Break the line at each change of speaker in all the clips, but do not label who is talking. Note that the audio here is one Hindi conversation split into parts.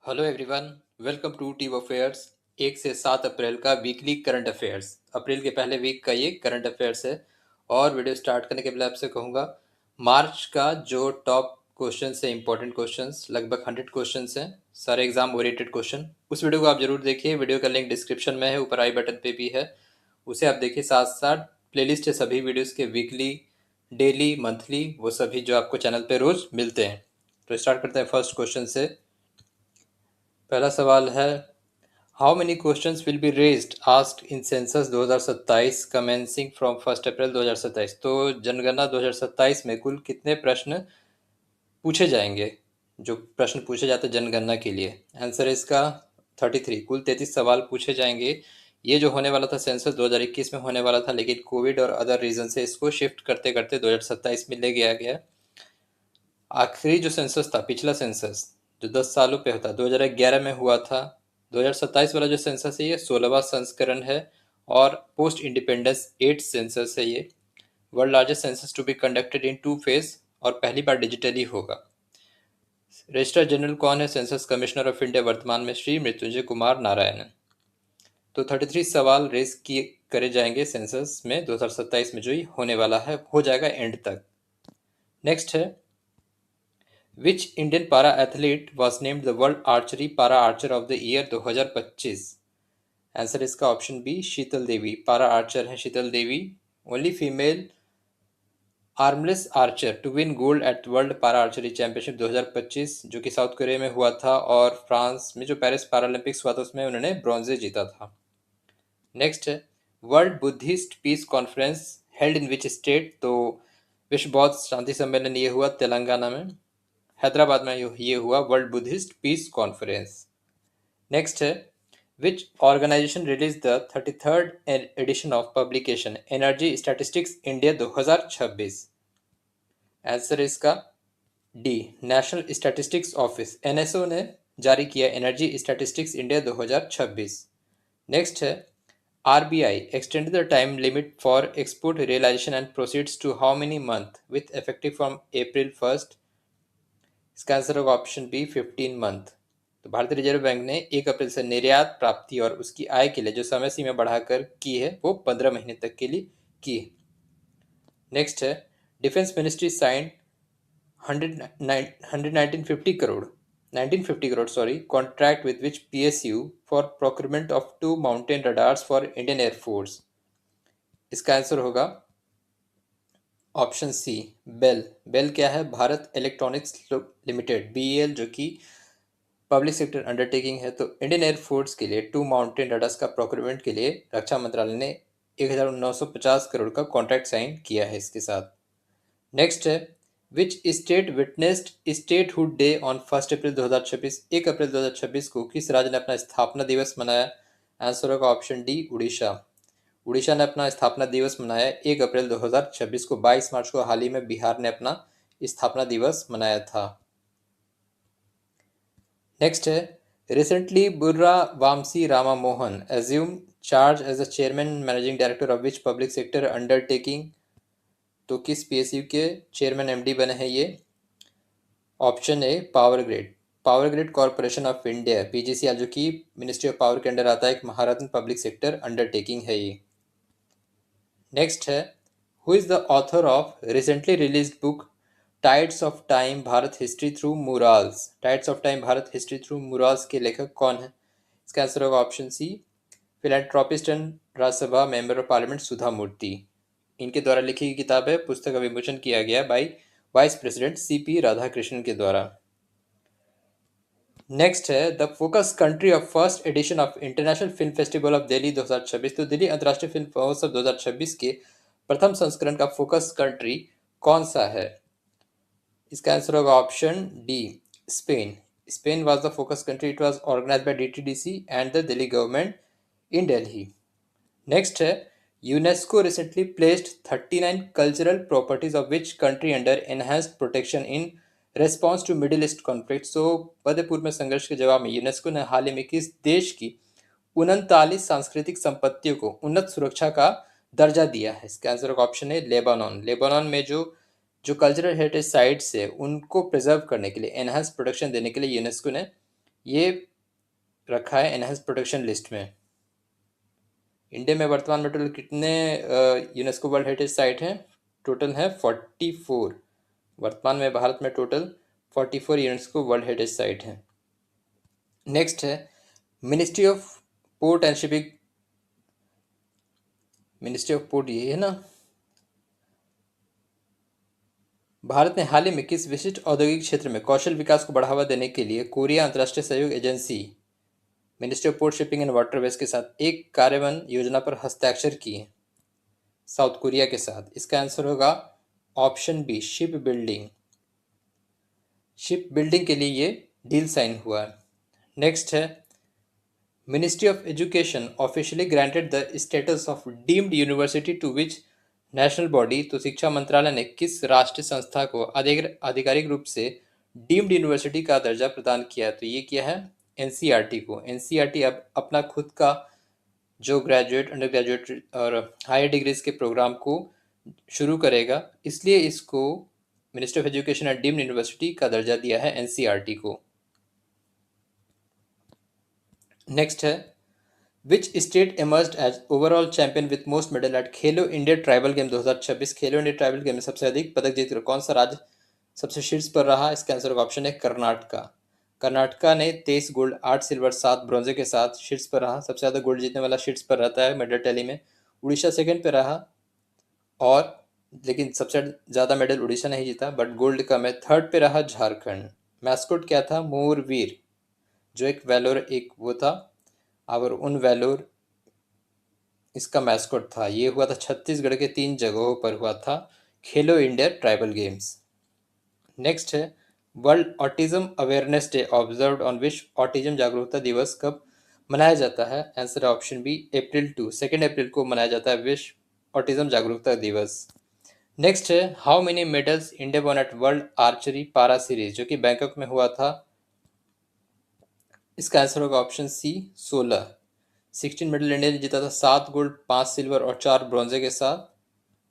हेलो एवरीवन, वेलकम टू टीव अफेयर्स। 1 से 7 अप्रैल का वीकली करंट अफेयर्स। अप्रैल के पहले वीक का ये करंट अफेयर्स है। और वीडियो स्टार्ट करने के पहले आपसे कहूँगा, मार्च का जो टॉप क्वेश्चन है, इंपॉर्टेंट क्वेश्चंस लगभग 100 क्वेश्चंस हैं, सारे एग्जाम ओरिएंटेड क्वेश्चन। उस वीडियो को आप जरूर देखिए। वीडियो का लिंक डिस्क्रिप्शन में है, ऊपर आई बटन पे भी है, उसे आप देखिए। साथ साथ प्लेलिस्ट है सभी वीडियोस के, वीकली, डेली, मंथली, वो सभी जो आपको चैनल पे रोज मिलते हैं। तो स्टार्ट करते हैं फर्स्ट क्वेश्चन से। पहला सवाल है, how many questions will be raised asked in census 2027 commencing from 1 अप्रैल 2027। तो जनगणना 2027 में कुल कितने प्रश्न पूछे जाएंगे, जो प्रश्न पूछे जाते हैं जनगणना के लिए? आंसर है इसका 33। कुल 33 सवाल पूछे जाएंगे। ये जो होने वाला था सेंसस 2021 में होने वाला था, लेकिन कोविड और अदर रीजन से इसको शिफ्ट करते करते 2027 में ले गया गया। आखिरी जो सेंसस था, पिछला सेंसस जो 10 सालों पे होता, 2011 में हुआ था। 2027 वाला जो सेंसस है ये 16वां संस्करण है और पोस्ट इंडिपेंडेंस 8 सेंसस है ये। World largest census to be conducted in 2 phase और पहली बार डिजिटली होगा। रजिस्ट्रार जनरल कौन है? सेंसस कमिश्नर ऑफ इंडिया वर्तमान में श्री मृत्युंजय कुमार नारायणन। तो 33 सवाल रेज किए करे जाएंगे सेंसस में 2027 में, जो ही होने वाला है, हो जाएगा एंड तक। नेक्स्ट है, Which Indian para athlete was named the World Archery Para Archer of the Year 2025? Answer इसका option B, Sheetal Devi. Para archer है Sheetal Devi, only female armless archer to win gold at world para archery championship 2025, जो कि साउथ कोरिया में हुआ था, और फ्रांस में जो पेरिस पैरालंपिक्स हुआ था उसमें उन्होंने ब्रॉन्जे जीता था। नेक्स्ट है, world Buddhist peace conference held in which state? तो विश्व बौद्ध शांति सम्मेलन ये हुआ तेलंगाना में, हैदराबाद में ये हुआ world Buddhist peace conference. Next है, which organisation release the 33rd edition of publication energy statistics India 2026? Answer इसका D, national statistics office NSO ने जारी किया एनर्जी स्टैटिस्टिक्स इंडिया 2026। नेक्स्ट है, RBI extended the time limit for export realisation and proceeds to how many month with effective from April 1? इसका आंसर होगा ऑप्शन बी, 15 मंथ। तो भारतीय रिजर्व बैंक ने 1 अप्रैल से निर्यात प्राप्ति और उसकी आय के लिए जो समय सीमा बढ़ाकर की है वो 15 महीने तक के लिए की है। नेक्स्ट है, defence ministry signed 1950 crore contract with which PSU for procurement of 2 mountain radars for Indian air force? इसका आंसर होगा ऑप्शन सी, बेल। बेल क्या है? भारत इलेक्ट्रॉनिक्स लिमिटेड, बीईएल, जो कि पब्लिक सेक्टर अंडरटेकिंग है। तो इंडियन एयरफोर्स के लिए 2 माउंटेन रडार्स का प्रोक्योरमेंट के लिए रक्षा मंत्रालय ने 1950 करोड़ का कॉन्ट्रैक्ट साइन किया है इसके साथ। नेक्स्ट है, which state witnessed statehood day on 1 अप्रैल 2026? 1 अप्रैल 2026 को किस राज्य ने अपना स्थापना दिवस मनाया? आंसर होगा ऑप्शन डी, उड़ीसा। उड़ीसा ने अपना स्थापना दिवस मनाया 1 अप्रैल 2026 को। 22 मार्च को हाल ही में बिहार ने अपना स्थापना दिवस मनाया था। नेक्स्ट है, recently Burra Vamsi Rama Mohan assume charge as the chairman managing director of which public sector undertaking? तो किस पीएसयू के चेयरमैन एमडी बने हैं ये? Option A, power grid. Power grid corporation of India, PGCL, जो कि मिनिस्ट्री ऑफ पावर के अंडर आता है, एक महारत्न पब्लिक सेक्टर अंडरटेकिंग है ये। नेक्स्ट है, who is the author of recently released book tides of time Bharat history through murals? Tides of time Bharat history through murals के लेखक कौन है? इसका आंसर होगा option C, philanthropist and Rajya Sabha member of parliament Sudha Murty. इनके द्वारा लिखी गई किताब है। पुस्तक का विमोचन किया गया by vice president CP Radhakrishnan के द्वारा। नेक्स्ट है, the focus country of first edition of international film festival of Delhi 2026? तो दिल्ली अंतर्राष्ट्रीय फिल्म महोत्सव 2026 के प्रथम संस्करण का फोकस कंट्री कौन सा है? इसका आंसर होगा option D, Spain. Spain was the focus country. It was organized by DTDC and the Delhi government in Delhi. Next है, UNESCO recently placed 39 cultural properties of which country under enhanced protection in response to Middle East conflict? So मध्य पूर्व में संघर्ष के जवाब में यूनेस्को ने हाल ही में किस देश की 39 सांस्कृतिक संपत्तियों को उन्नत सुरक्षा का दर्जा दिया है? इसका आंसर होगा ऑप्शन है, लेबानन। लेबानन में जो कल्चरल हेरिटेज साइट्स है उनको प्रिजर्व करने के लिए, एनहांस प्रोटेक्शन देने के लिए यूनेस्को ने ये रखा है एनहेंस प्रोटेक्शन लिस्ट में। इंडिया में वर्तमान में टोटल कितने यूनेस्को वर्ल्ड हेरिटेज साइट हैं? टोटल है 44। वर्तमान में भारत में total 44 UNESCO world heritage site हैं। नेक्स्ट है ministry of port and shipping. Ministry of port ये है ना। भारत ने हाल ही में किस विशिष्ट औद्योगिक क्षेत्र में कौशल विकास को बढ़ावा देने के लिए कोरिया अंतर्राष्ट्रीय सहयोग agency ministry of port shipping and waterways के साथ एक कार्यान्वयन योजना पर हस्ताक्षर किए? साउथ कोरिया के साथ। इसका आंसर होगा option B, ship building. Ship building के लिए ये डील साइन हुआ है। नेक्स्ट है ministry of education officially granted the status of deemed university to which national body. तो शिक्षा मंत्रालय ने किस राष्ट्रीय संस्था को आधिकारिक रूप से डीम्ड यूनिवर्सिटी का दर्जा प्रदान किया? तो ये किया है एनसीईआरटी को। एनसीईआरटी अब अपना खुद का जो ग्रेजुएट, अंडर ग्रेजुएट और हायर डिग्रीज के प्रोग्राम को शुरू करेगा, इसलिए इसको ministry of education and deemed university का दर्जा दिया है एनसीईआरटी को। नेक्स्ट है which state emerged as overall champion with most medal at Khelo India tribal game 2026? Khelo India tribal game में सबसे अधिक पदक जीतकर कौन सा राज्य सबसे शीर्ष पर रहा? इसका आंसर का ऑप्शन है कर्नाटका। कर्नाटका ने 23 गोल्ड, 8 सिल्वर, 7 ब्रॉन्जे के साथ शीर्ष पर रहा। सबसे ज़्यादा गोल्ड जीतने वाला शीर्ष पर रहता है मेडल टैली में। उड़ीसा सेकंड पे रहा, और लेकिन सबसे ज़्यादा मेडल उड़ीसा नहीं जीता, बट गोल्ड का में थर्ड पे रहा झारखंड। मैस्कोट क्या था? मोरवीर, जो एक वेलोर एक वो था, और उन वेलोर इसका मैस्कोट था। ये हुआ था छत्तीसगढ़ के 3 जगहों पर हुआ था खेलो इंडिया ट्राइबल गेम्स। नेक्स्ट है world autism awareness day observed on विश्व ऑटिज्म जागरूकता दिवस कब मनाया जाता है? आंसर है ऑप्शन बी, अप्रैल 2, 2 अप्रैल को मनाया जाता है विश्व ऑटिज्म जागरूकता दिवस। नेक्स्ट है how many medals India won at world archery para series, जो कि बैंकॉक में हुआ था? इसका आंसर होगा ऑप्शन सी, 16। 16 मेडल इंडिया ने जीता था, 7 गोल्ड, 5 सिल्वर और 4 ब्रॉन्जे के साथ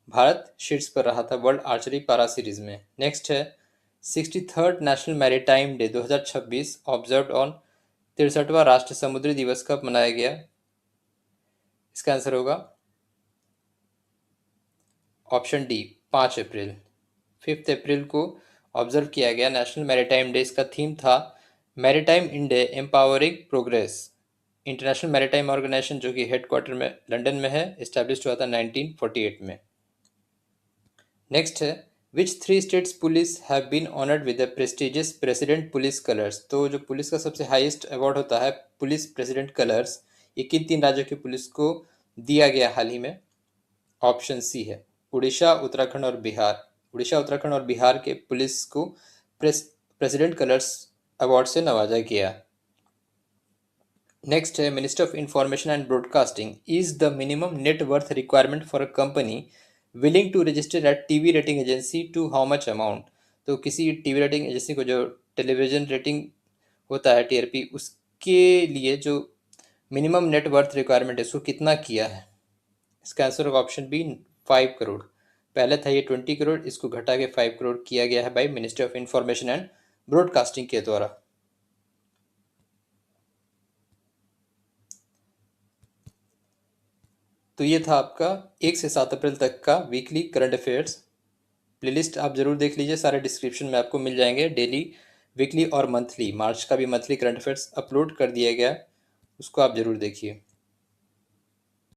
भारत शीर्ष पर रहा था वर्ल्ड आर्चरी पारा सीरीज में। नेक्स्ट है 63rd national maritime day 2026 observed on 63वां राष्ट्रीय समुद्री दिवस कब मनाया गया? इसका आंसर होगा ऑप्शन डी, 5 अप्रैल। 5 अप्रैल को ऑब्जर्व किया गया नेशनल मैरीटाइम डे। इसका थीम था maritime India empowering progress. International maritime organisation, जो कि हेडक्वार्टर में लंदन में है, इस्टेब्लिश हुआ था 1948 में। नेक्स्ट है which 3 states police have been honoured with the prestigious president police colours? तो जो पुलिस का सबसे हाईएस्ट अवार्ड होता है पुलिस प्रेसिडेंट कलर्स, ये किन 3 राज्यों की पुलिस को दिया गया हाल ही में? ऑप्शन सी है उड़ीसा, उत्तराखंड और बिहार। उड़ीसा, उत्तराखंड और बिहार के पुलिस को प्रेसिडेंट कलर्स अवार्ड से नवाजा गया। नेक्स्ट है minister of information and broadcasting is the minimum net worth requirement for a company willing to register at TV rating agency to how much amount? तो किसी टीवी रेटिंग एजेंसी को जो टेलीविजन रेटिंग होता है टीआरपी, उसके लिए जो मिनिमम नेट वर्थ रिक्वायरमेंट है उसको कितना किया है? इसका आंसर होगा ऑप्शन बी, 5 करोड़। पहले था ये 20 करोड़, इसको घटा के 5 करोड़ किया गया है by ministry of information and broadcasting के द्वारा। तो ये था आपका 1 से 7 अप्रैल तक का वीकली करंट अफेयर्स। प्लेलिस्ट आप ज़रूर देख लीजिए, सारे डिस्क्रिप्शन में आपको मिल जाएंगे। डेली, वीकली और मंथली, मार्च का भी मंथली करंट अफेयर्स अपलोड कर दिया गया है, उसको आप ज़रूर देखिए।